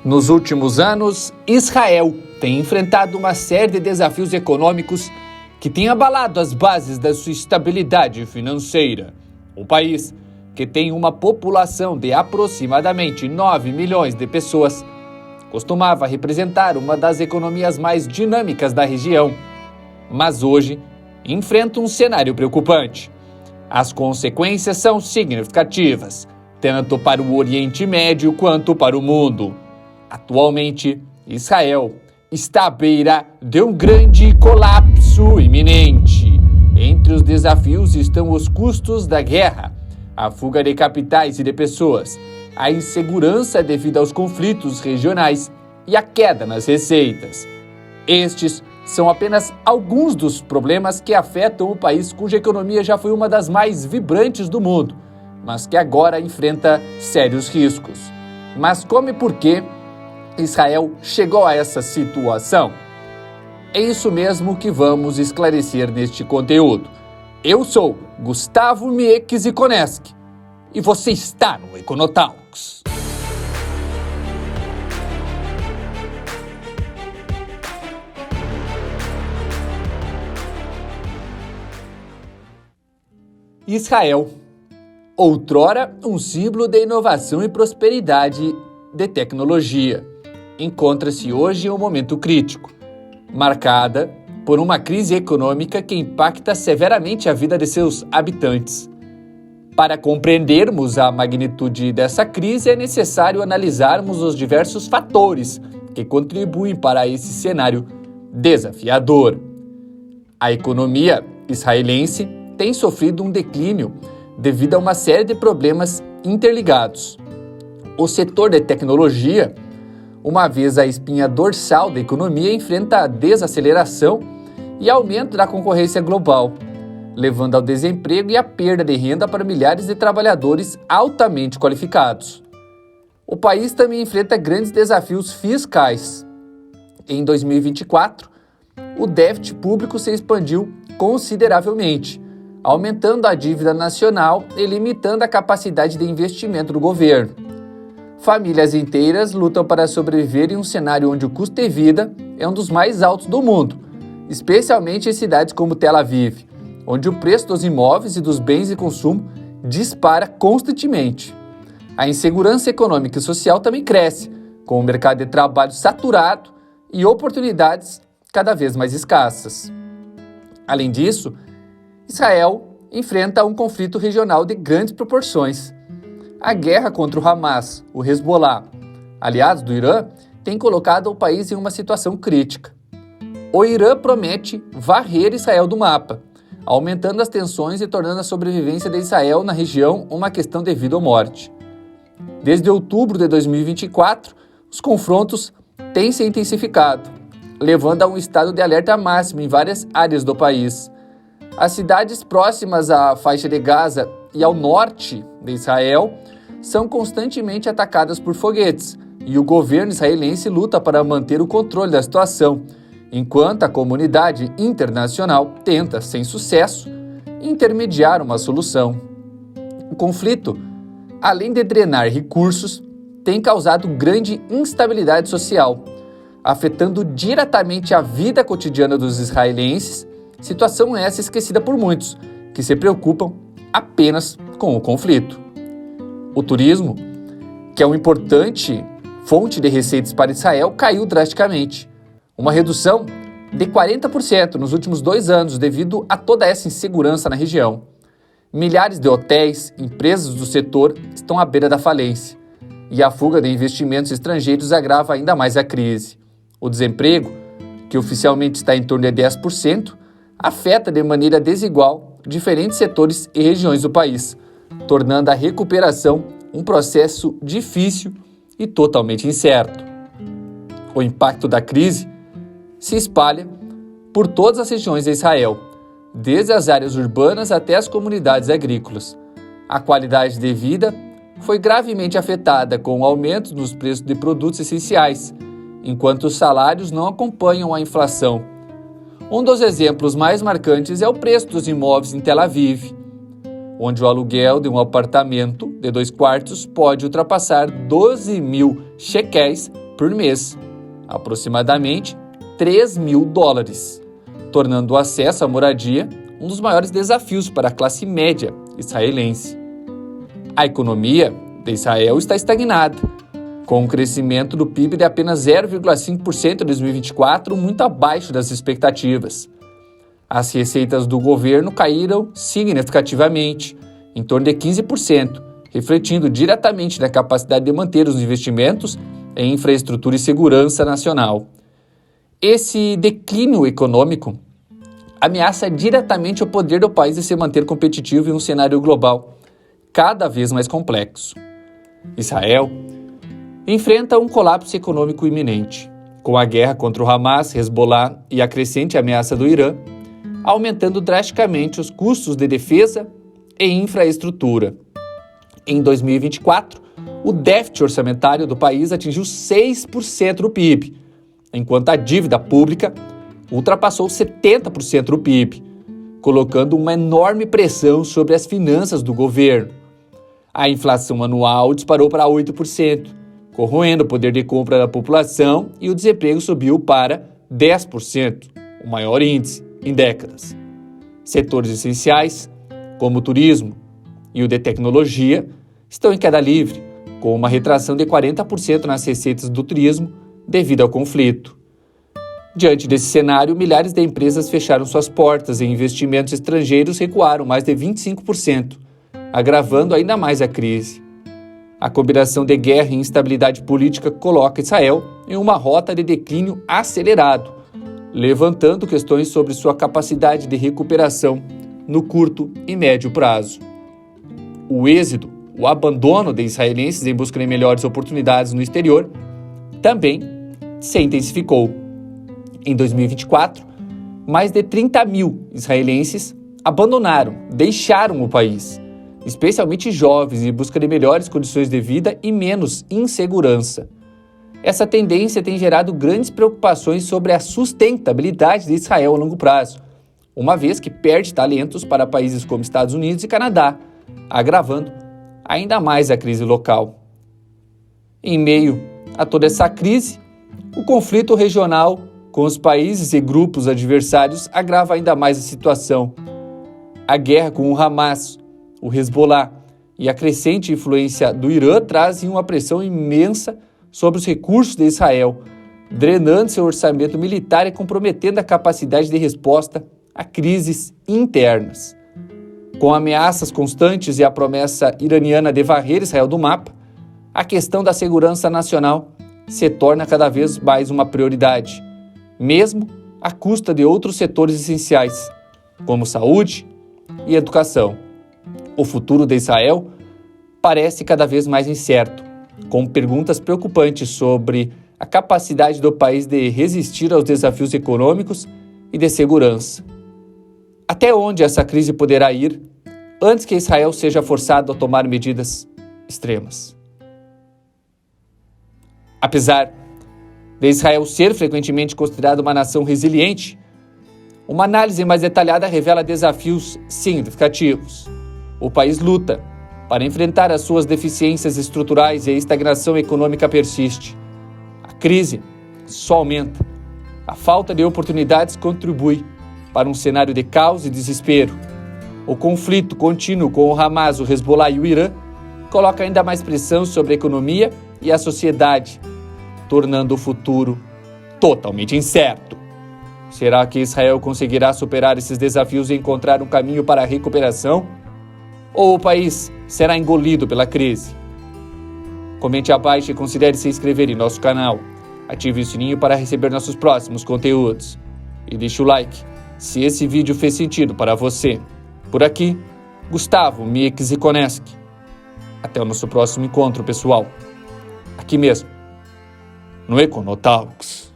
Nos últimos anos, Israel tem enfrentado uma série de desafios econômicos que têm abalado as bases da sua estabilidade financeira. O país, que tem uma população de aproximadamente 9 milhões de pessoas, costumava representar uma das economias mais dinâmicas da região, mas hoje enfrenta um cenário preocupante. As consequências são significativas, tanto para o Oriente Médio quanto para o mundo. Atualmente, Israel está à beira de um grande colapso iminente. Entre os desafios estão os custos da guerra, a fuga de capitais e de pessoas, a insegurança devido aos conflitos regionais e a queda nas receitas. Estes são apenas alguns dos problemas que afetam o país cuja economia já foi uma das mais vibrantes do mundo, mas que agora enfrenta sérios riscos. Mas como e por que Israel chegou a essa situação? É isso mesmo que vamos esclarecer neste conteúdo. Eu sou Gustavo Mieczyk e você está no Econotalks. Israel, outrora um símbolo de inovação e prosperidade de tecnologia, encontra-se hoje em um momento crítico, marcada por uma crise econômica que impacta severamente a vida de seus habitantes. Para compreendermos a magnitude dessa crise, é necessário analisarmos os diversos fatores que contribuem para esse cenário desafiador. A economia israelense tem sofrido um declínio devido a uma série de problemas interligados. O setor de tecnologia, uma vez a espinha dorsal da economia, enfrenta a desaceleração e aumento da concorrência global, levando ao desemprego e à perda de renda para milhares de trabalhadores altamente qualificados. O país também enfrenta grandes desafios fiscais. Em 2024, o déficit público se expandiu consideravelmente, aumentando a dívida nacional e limitando a capacidade de investimento do governo. Famílias inteiras lutam para sobreviver em um cenário onde o custo de vida é um dos mais altos do mundo, especialmente em cidades como Tel Aviv, onde o preço dos imóveis e dos bens de consumo dispara constantemente. A insegurança econômica e social também cresce, com o mercado de trabalho saturado e oportunidades cada vez mais escassas. Além disso, Israel enfrenta um conflito regional de grandes proporções. A guerra contra o Hamas, o Hezbollah, aliados do Irã, tem colocado o país em uma situação crítica. O Irã promete varrer Israel do mapa, aumentando as tensões e tornando a sobrevivência de Israel na região uma questão de vida ou morte. Desde outubro de 2024, os confrontos têm se intensificado, levando a um estado de alerta máximo em várias áreas do país. As cidades próximas à faixa de Gaza e ao norte de Israel são constantemente atacadas por foguetes, e o governo israelense luta para manter o controle da situação, enquanto a comunidade internacional tenta, sem sucesso, intermediar uma solução. O conflito, além de drenar recursos, tem causado grande instabilidade social, afetando diretamente a vida cotidiana dos israelenses, situação essa esquecida por muitos, que se preocupam apenas com o conflito. O turismo, que é uma importante fonte de receitas para Israel, caiu drasticamente. Uma redução de 40% nos últimos 2 anos devido a toda essa insegurança na região. Milhares de hotéis, empresas do setor estão à beira da falência, e a fuga de investimentos estrangeiros agrava ainda mais a crise. O desemprego, que oficialmente está em torno de 10%, afeta de maneira desigual diferentes setores e regiões do país, tornando a recuperação um processo difícil e totalmente incerto. O impacto da crise se espalha por todas as regiões de Israel, desde as áreas urbanas até as comunidades agrícolas. A qualidade de vida foi gravemente afetada com o aumento nos preços de produtos essenciais, enquanto os salários não acompanham a inflação. Um dos exemplos mais marcantes é o preço dos imóveis em Tel Aviv, onde o aluguel de um apartamento de 2 quartos pode ultrapassar 12 mil shekels por mês, aproximadamente $3.000, tornando o acesso à moradia um dos maiores desafios para a classe média israelense. A economia de Israel está estagnada, com um crescimento do PIB de apenas 0,5% em 2024, muito abaixo das expectativas. As receitas do governo caíram significativamente, em torno de 15%, refletindo diretamente na capacidade de manter os investimentos em infraestrutura e segurança nacional. Esse declínio econômico ameaça diretamente o poder do país de se manter competitivo em um cenário global cada vez mais complexo. Israel enfrenta um colapso econômico iminente, com a guerra contra o Hamas, Hezbollah e a crescente ameaça do Irã, aumentando drasticamente os custos de defesa e infraestrutura. Em 2024, o déficit orçamentário do país atingiu 6% do PIB, enquanto a dívida pública ultrapassou 70% do PIB, colocando uma enorme pressão sobre as finanças do governo. A inflação anual disparou para 8%, corroendo o poder de compra da população, e o desemprego subiu para 10%, o maior índice em décadas. Setores essenciais, como o turismo e o de tecnologia, estão em queda livre, com uma retração de 40% nas receitas do turismo devido ao conflito. Diante desse cenário, milhares de empresas fecharam suas portas e investimentos estrangeiros recuaram mais de 25%, agravando ainda mais a crise. A combinação de guerra e instabilidade política coloca Israel em uma rota de declínio acelerado, levantando questões sobre sua capacidade de recuperação no curto e médio prazo. O êxodo, o abandono de israelenses em busca de melhores oportunidades no exterior, também se intensificou. Em 2024, mais de 30 mil israelenses deixaram o país, especialmente jovens, em busca de melhores condições de vida e menos insegurança. Essa tendência tem gerado grandes preocupações sobre a sustentabilidade de Israel a longo prazo, uma vez que perde talentos para países como Estados Unidos e Canadá, agravando ainda mais a crise local. Em meio a toda essa crise, o conflito regional com os países e grupos adversários agrava ainda mais a situação. A guerra com o Hamas, o Hezbollah e a crescente influência do Irã trazem uma pressão imensa sobre os recursos de Israel, drenando seu orçamento militar e comprometendo a capacidade de resposta a crises internas. Com ameaças constantes e a promessa iraniana de varrer Israel do mapa, a questão da segurança nacional se torna cada vez mais uma prioridade, mesmo à custa de outros setores essenciais, como saúde e educação. O futuro de Israel parece cada vez mais incerto, com perguntas preocupantes sobre a capacidade do país de resistir aos desafios econômicos e de segurança. Até onde essa crise poderá ir antes que Israel seja forçado a tomar medidas extremas? Apesar de Israel ser frequentemente considerado uma nação resiliente, uma análise mais detalhada revela desafios significativos. O país luta para enfrentar as suas deficiências estruturais e a estagnação econômica persiste. A crise só aumenta. A falta de oportunidades contribui para um cenário de caos e desespero. O conflito contínuo com o Hamas, o Hezbollah e o Irã coloca ainda mais pressão sobre a economia e a sociedade, tornando o futuro totalmente incerto. Será que Israel conseguirá superar esses desafios e encontrar um caminho para a recuperação? Ou o país será engolido pela crise? Comente abaixo e considere se inscrever em nosso canal. Ative o sininho para receber nossos próximos conteúdos. E deixe o like se esse vídeo fez sentido para você. Por aqui, Gustavo Mix Ikoneski. Até o nosso próximo encontro, pessoal. Aqui mesmo, no Econotalks.